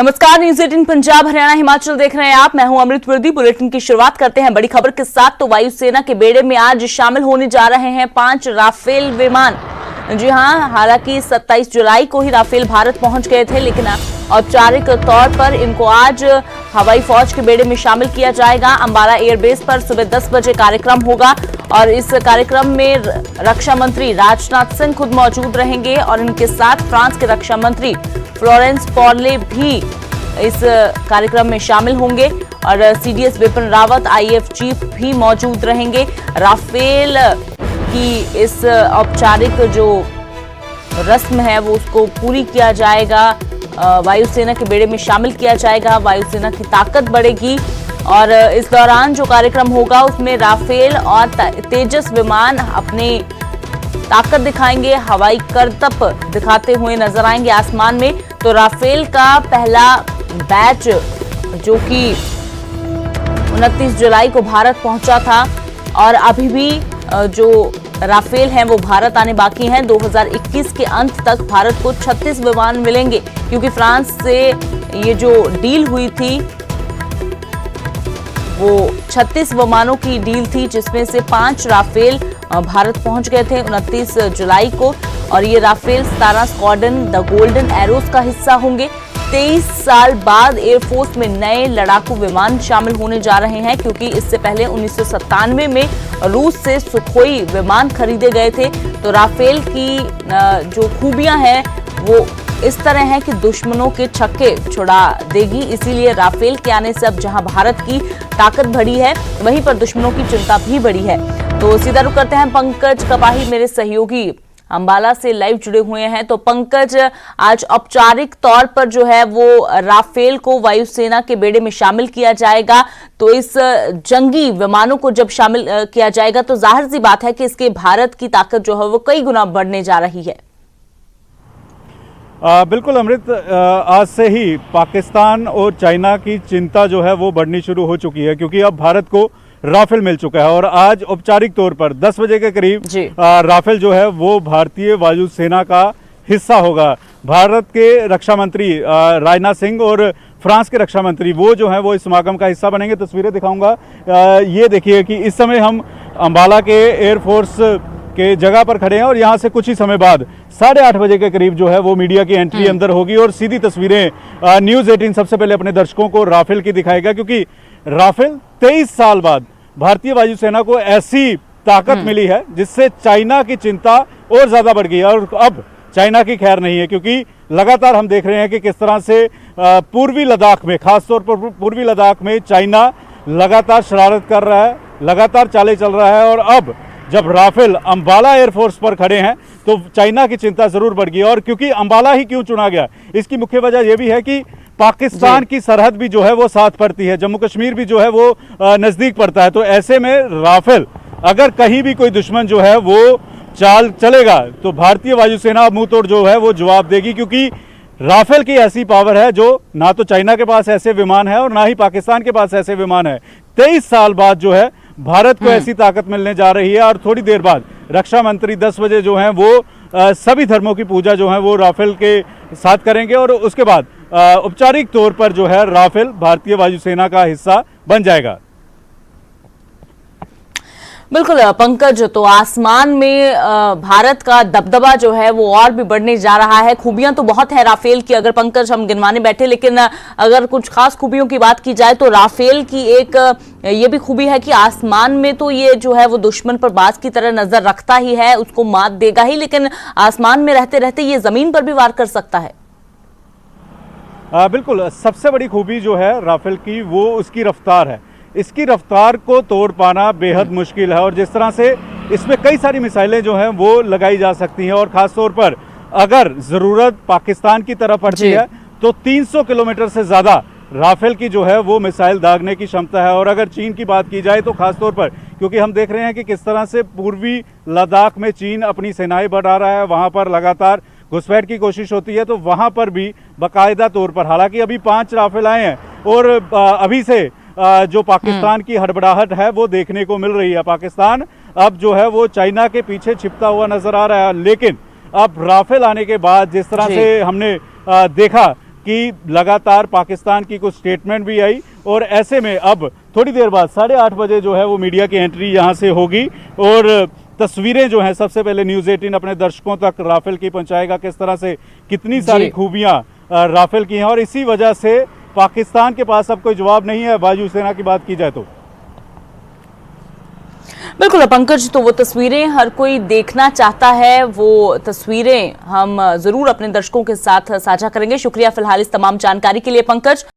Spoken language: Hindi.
नमस्कार, न्यूज 18 पंजाब हरियाणा हिमाचल देख रहे हैं आप। मैं हूं अमृत वर्दी। बुलेटिन की शुरुआत करते हैं बड़ी खबर के साथ। तो वायुसेना के बेड़े में आज शामिल होने जा रहे हैं 5 राफेल विमान। जी हां, हालांकि 27 जुलाई को ही राफेल भारत पहुंच गए थे, लेकिन औपचारिक तौर पर इनको आज हवाई फौज के बेड़े में शामिल किया जाएगा। अंबाला एयरबेस पर सुबह 10 बजे कार्यक्रम होगा और इस कार्यक्रम में रक्षा मंत्री राजनाथ सिंह खुद मौजूद रहेंगे और इनके साथ फ्रांस के रक्षा मंत्री फ्लोरेंस पार्ले भी इस कार्यक्रम में शामिल होंगे और CDS Vipin Rawat IAF chief भी मौजूद रहेंगे। राफेल की इस औपचारिक जो रस्म है वो उसको पूरी किया जाएगा, वायुसेना के बेड़े में शामिल किया जाएगा, वायुसेना की ताकत बढ़ेगी और इस दौरान जो कार्यक्रम होगा उसमें राफेल और तेजस विमान अपने ताकत दिखाएंगे, हवाई करतब दिखाते हुए नजर आएंगे आसमान में। तो राफेल का पहला बैच जो कि 29 जुलाई को भारत पहुंचा था और अभी भी जो राफेल हैं वो भारत आने बाकी हैं। 2021 के अंत तक भारत को 36 विमान मिलेंगे, क्योंकि फ्रांस से ये जो डील हुई थी वो 36 विमानों की डील थी, जिसमें से 5 राफेल भारत पहुंच गए थे 29 जुलाई को और ये Rafale 17 squadron the golden arrows का हिस्सा होंगे। 23 साल बाद एयरफोर्स में नए लड़ाकू विमान शामिल होने जा रहे हैं, क्योंकि इससे पहले 1997 में रूस से सुखोई विमान खरीदे गए थे। तो राफेल की जो खूबियां हैं वो इस तरह है कि दुश्मनों के छक्के छुड़ा देगी, इसीलिए राफेल के आने से अब जहां भारत की ताकत बढ़ी है वहीं पर दुश्मनों की चिंता भी बढ़ी है। तो सीधा रुख करते हैं, पंकज कपाही मेरे सहयोगी अंबाला से लाइव जुड़े हुए हैं। तो पंकज, आज औपचारिक तौर पर जो है वो राफेल को वायुसेना के बेड़े में शामिल किया जाएगा। तो इस जंगी विमानों को जब शामिल किया जाएगा तो जाहिर सी बात है कि इसके भारत की ताकत जो है वो कई गुना बढ़ने जा रही है। बिल्कुल अमृत, आज से ही पाकिस्तान और चाइना की चिंता जो है वो बढ़नी शुरू हो चुकी है, क्योंकि अब भारत को राफेल मिल चुका है और आज औपचारिक तौर पर 10 बजे के करीब राफेल जो है वो भारतीय वायुसेना का हिस्सा होगा। भारत के रक्षा मंत्री राजनाथ सिंह और फ्रांस के रक्षा मंत्री वो जो है वो इस समागम का हिस्सा बनेंगे। तस्वीरें दिखाऊंगा, ये देखिए कि इस समय हम अंबाला के एयरफोर्स के जगह पर खड़े हैं और यहाँ से कुछ ही समय बाद 8:30 बजे के करीब जो है वो मीडिया की एंट्री अंदर होगी और सीधी तस्वीरें न्यूज 18 सबसे पहले अपने दर्शकों को राफेल की दिखाएगा, क्योंकि राफेल 23 साल बाद भारतीय वायुसेना को ऐसी ताकत मिली है जिससे चाइना की चिंता और ज्यादा बढ़ गई है। और अब चाइना की खैर नहीं है, क्योंकि लगातार हम देख रहे हैं कि किस तरह से पूर्वी लद्दाख में, खासतौर पर पूर्वी लद्दाख में चाइना लगातार शरारत कर रहा है, लगातार चालें चल रहा है। और अब जब राफेल अंबाला एयरफोर्स पर खड़े हैं तो चाइना की चिंता जरूर बढ़ गई। और क्योंकि अंबाला ही क्यों चुना गया, इसकी मुख्य वजह यह भी है कि पाकिस्तान की सरहद भी जो है वो साथ पड़ती है, जम्मू कश्मीर भी जो है वो नजदीक पड़ता है। तो ऐसे में राफेल अगर कहीं भी कोई दुश्मन जो है वो चाल चलेगा तो भारतीय वायुसेना मुंह तोड़ जो है वो जवाब देगी, क्योंकि राफेल की ऐसी पावर है जो ना तो चाइना के पास ऐसे विमान है और ना ही पाकिस्तान के पास ऐसे विमान है। 23 साल बाद जो है भारत को ऐसी ताकत मिलने जा रही है और थोड़ी देर बाद रक्षा मंत्री 10 बजे जो है वो सभी धर्मों की पूजा जो है वो राफेल के साथ करेंगे और उसके बाद औपचारिक तौर पर जो है राफेल भारतीय वायुसेना का हिस्सा बन जाएगा। बिल्कुल पंकज, तो आसमान में भारत का दबदबा जो है वो और भी बढ़ने जा रहा है। खूबियां तो बहुत है राफेल की, अगर पंकज हम गिनवाने बैठे, लेकिन अगर कुछ खास खूबियों की बात की जाए तो राफेल की एक ये भी खूबी है कि आसमान में तो ये जो है वो दुश्मन पर बाज की तरह नजर रखता ही है, उसको मात देगा ही, लेकिन आसमान में रहते रहते ये जमीन पर भी वार कर सकता है। बिल्कुल, सबसे बड़ी खूबी जो है राफेल की वो उसकी रफ्तार है। इसकी रफ्तार को तोड़ पाना बेहद मुश्किल है और जिस तरह से इसमें कई सारी मिसाइलें जो हैं वो लगाई जा सकती हैं और ख़ासतौर पर अगर ज़रूरत पाकिस्तान की तरफ पड़ती है तो 300 किलोमीटर से ज़्यादा राफेल की जो है वो मिसाइल दागने की क्षमता है। और अगर चीन की बात की जाए तो खासतौर पर क्योंकि हम देख रहे हैं कि किस तरह से पूर्वी लद्दाख में चीन अपनी सेनाएं बढ़ा रहा है, वहाँ पर लगातार घुसपैठ की कोशिश होती है, तो वहाँ पर भी बाकायदा तौर पर, हालांकि अभी 5 राफेल आए हैं और अभी से जो पाकिस्तान की हड़बड़ाहट है वो देखने को मिल रही है। पाकिस्तान अब जो है वो चाइना के पीछे छिपता हुआ नजर आ रहा है, लेकिन अब राफेल आने के बाद जिस तरह से हमने देखा कि लगातार पाकिस्तान की कुछ स्टेटमेंट भी आई और ऐसे में अब थोड़ी देर बाद 8:30 बजे जो है वो मीडिया की एंट्री यहाँ से होगी और तस्वीरें जो हैं सबसे पहले न्यूज़ 18 अपने दर्शकों तक राफेल की पहुंचाएगा, किस तरह से कितनी सारी खूबियां राफेल की हैं और इसी वजह से पाकिस्तान के पास अब कोई जवाब नहीं है वायुसेना की बात की जाए तो। बिल्कुल पंकज, तो वो तस्वीरें हर कोई देखना चाहता है, वो तस्वीरें हम जरूर अपने दर्शकों के साथ साझा करेंगे। शुक्रिया फिलहाल इस तमाम जानकारी के लिए पंकज।